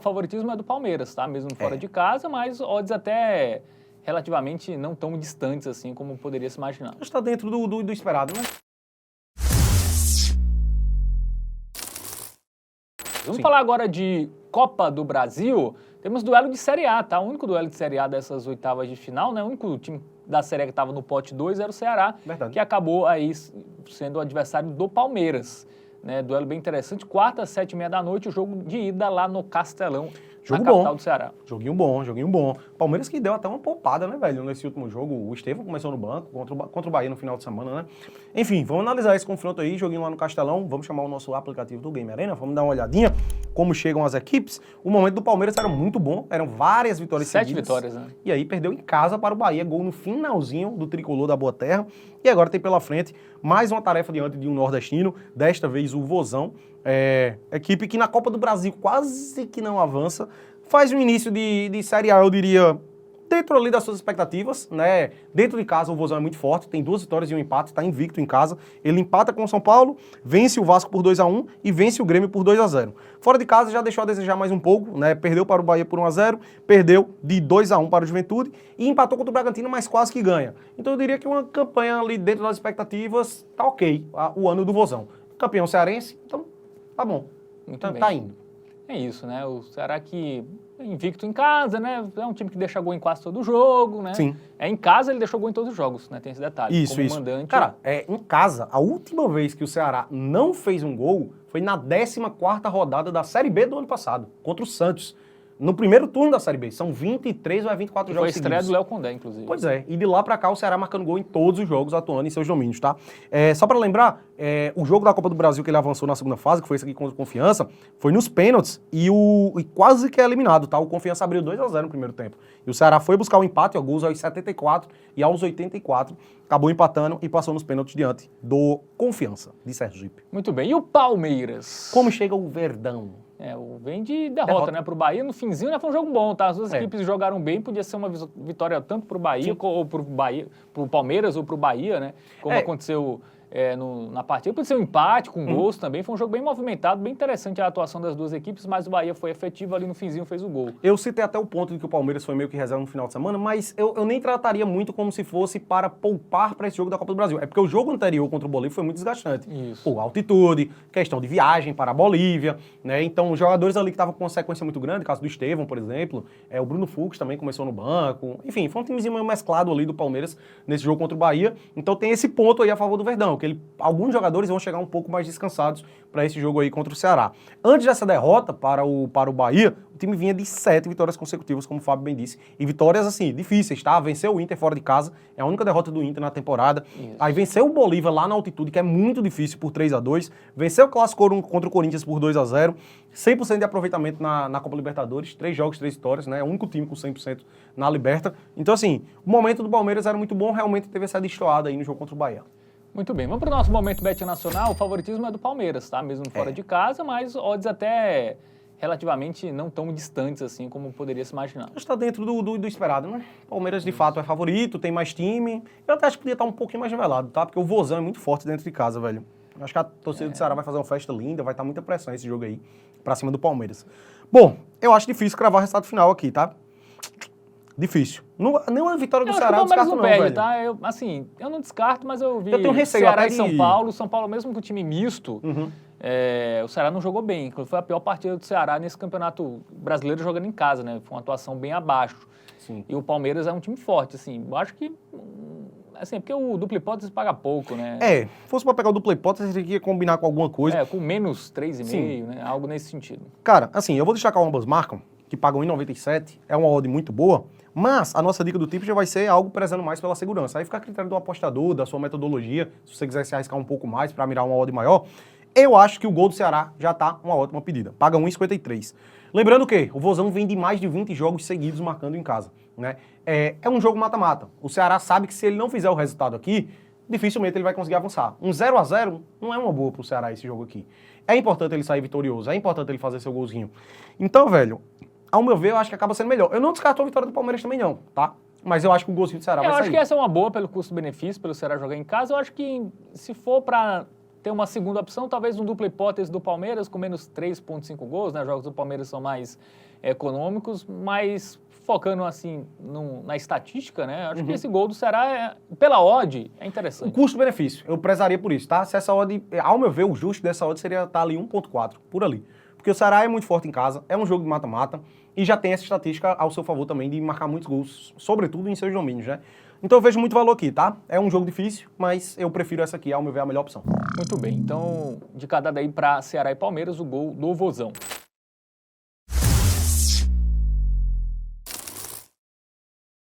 favoritismo é do Palmeiras, tá? Mesmo fora de casa, mas odds até relativamente não tão distantes assim como poderia se imaginar. Está dentro do esperado, né? Vamos falar agora de Copa do Brasil. Temos duelo de Série A, tá? O único duelo de Série A dessas oitavas de final, né? O único time da Série A que estava no pote 2 era o Ceará, que acabou aí sendo o adversário do Palmeiras. Né? Duelo bem interessante. Quarta, 7h30 da noite, o jogo de ida lá no Castelão, na capital do Ceará. Joguinho bom. Palmeiras que deu até uma poupada, né, velho, nesse último jogo. O Estevão começou no banco contra o Bahia no final de semana, né? Enfim, vamos analisar esse confronto aí, joguinho lá no Castelão. Vamos chamar o nosso aplicativo do Game Arena, vamos dar uma olhadinha como chegam as equipes. O momento do Palmeiras era muito bom, eram várias vitórias seguidas. 7 vitórias, né? E aí perdeu em casa para o Bahia, gol no finalzinho do tricolor da Boa Terra. E agora tem pela frente mais uma tarefa diante de um nordestino, desta vez o Vozão. Equipe que na Copa do Brasil quase que não avança, faz um início de Série A, eu diria, dentro ali das suas expectativas, né? Dentro de casa o Vozão é muito forte, tem 2 vitórias e um empate, está invicto em casa. Ele empata com o São Paulo, vence o Vasco por 2-1 e vence o Grêmio por 2-0. Fora de casa já deixou a desejar mais um pouco, né? Perdeu para o Bahia por 1-0, perdeu de 2-1 para o Juventude e empatou contra o Bragantino, mas quase que ganha. Então eu diria que uma campanha ali dentro das expectativas, tá ok, o ano do Vozão. Campeão cearense, então tá bom, Muito bem. Tá indo. É isso, né? O Ceará que é invicto em casa, né? É um time que deixa gol em quase todo jogo, né? Sim. Em casa ele deixou gol em todos os jogos, né? Tem esse detalhe. Isso. Mandante. Cara, em casa, a última vez que o Ceará não fez um gol foi na 14ª rodada da Série B do ano passado, contra o Santos. No primeiro turno da Série B. São 23 ou 24 jogos seguidos. Foi a estreia do Léo Condé, inclusive. Pois é. E de lá pra cá o Ceará marcando gol em todos os jogos, atuando em seus domínios, tá? Só pra lembrar, o jogo da Copa do Brasil que ele avançou na segunda fase, que foi esse aqui contra o Confiança, foi nos pênaltis e quase que é eliminado, tá? O Confiança abriu 2-0 no primeiro tempo. E o Ceará foi buscar o empate, gols aos 74 e aos 84. Acabou empatando e passou nos pênaltis diante do Confiança, de Sergipe. Muito bem. E o Palmeiras? Como chega o Verdão? Vem de derrota, né, pro Bahia. No finzinho, né, foi um jogo bom, tá? As duas equipes jogaram bem, podia ser uma vitória tanto pro Bahia, ou pro Palmeiras, ou pro Bahia, né? Como aconteceu na partida. Podia ser um empate com gols também. Foi um jogo bem movimentado, bem interessante a atuação das duas equipes, mas o Bahia foi efetivo ali no finzinho, fez o gol. Eu citei até o ponto de que o Palmeiras foi meio que reserva no final de semana, mas eu nem trataria muito como se fosse para poupar para esse jogo da Copa do Brasil. É porque o jogo anterior contra o Bolívia foi muito desgastante. Isso. Pô, altitude, questão de viagem para a Bolívia, né? Então, os jogadores ali que estavam com uma sequência muito grande, caso do Estevão, por exemplo, o Bruno Fux também começou no banco. Enfim, foi um timezinho meio mesclado ali do Palmeiras nesse jogo contra o Bahia. Então, tem esse ponto aí a favor do Verdão, que alguns jogadores vão chegar um pouco mais descansados para esse jogo aí contra o Ceará. Antes dessa derrota para o Bahia, o time vinha de 7 vitórias consecutivas, como o Fábio bem disse. E vitórias, assim, difíceis, tá? Venceu o Inter fora de casa, é a única derrota do Inter na temporada. Isso. Aí venceu o Bolívia lá na altitude, que é muito difícil, por 3-2. Venceu o Clássico contra o Corinthians por 2-0. 100% de aproveitamento na Copa Libertadores. 3 jogos, 3 vitórias, né? É o único time com 100% na Liberta. Então, assim, o momento do Palmeiras era muito bom, realmente teve essa destoada aí no jogo contra o Bahia. Muito bem, vamos para o nosso momento Bet Nacional. O favoritismo é do Palmeiras, tá? Mesmo fora de casa, mas odds até relativamente não tão distantes assim como poderia se imaginar. Está dentro do esperado, né? Palmeiras de fato é favorito, tem mais time. Eu até acho que podia estar um pouquinho mais nivelado, tá? Porque o Vozão é muito forte dentro de casa, velho. Acho que a torcida do Ceará vai fazer uma festa linda, vai estar muita pressão esse jogo aí pra cima do Palmeiras. Bom, eu acho difícil cravar o resultado final aqui, tá? Difícil. Nenhuma vitória do Ceará eu descarto não, velho. Tá? Eu não descarto, mas eu vi eu tenho receio Ceará e São Paulo. São Paulo, mesmo com o time misto, o Ceará não jogou bem. Foi a pior partida do Ceará nesse campeonato brasileiro jogando em casa, né? Foi uma atuação bem abaixo. Sim. E o Palmeiras é um time forte, assim. Eu acho que... Assim, porque o dupla hipótese paga pouco, né? Se fosse pra pegar o dupla hipótese, você teria que combinar com alguma coisa. Com menos 3,5, né? Algo nesse sentido. Cara, assim, eu vou destacar o ambas marcam, que pagam 1,97, é uma odd muito boa, mas a nossa dica do tipo já vai ser algo prezando mais pela segurança. Aí fica a critério do apostador, da sua metodologia, se você quiser se arriscar um pouco mais para mirar uma odd maior. Eu acho que o gol do Ceará já tá uma ótima pedida. Paga 1,53. Lembrando que o Vozão vem de mais de 20 jogos seguidos marcando em casa, né? É um jogo mata-mata. O Ceará sabe que se ele não fizer o resultado aqui, dificilmente ele vai conseguir avançar. Um 0-0 não é uma boa pro Ceará esse jogo aqui. É importante ele sair vitorioso, é importante ele fazer seu golzinho. Então, velho, ao meu ver, eu acho que acaba sendo melhor. Eu não descarto a vitória do Palmeiras também não, tá? Mas eu acho que o golzinho do Ceará vai sair. Eu acho que essa é uma boa pelo custo-benefício, pelo Ceará jogar em casa. Eu acho que se for para ter uma segunda opção, talvez um dupla hipótese do Palmeiras com menos 3,5 gols, né? Os jogos do Palmeiras são mais econômicos, mas focando assim na estatística, né? Acho que esse gol do Ceará, pela odd, é interessante. O custo-benefício, eu prezaria por isso, tá? Se essa odd, ao meu ver, o justo dessa odd seria estar ali 1.4, por ali. Porque o Ceará é muito forte em casa, é um jogo de mata-mata e já tem essa estatística ao seu favor também de marcar muitos gols, sobretudo em seus domínios, né? Então eu vejo muito valor aqui, tá? É um jogo difícil, mas eu prefiro essa aqui, ao meu ver, a melhor opção. Muito bem, então, de cada daí para Ceará e Palmeiras, o gol do Vozão.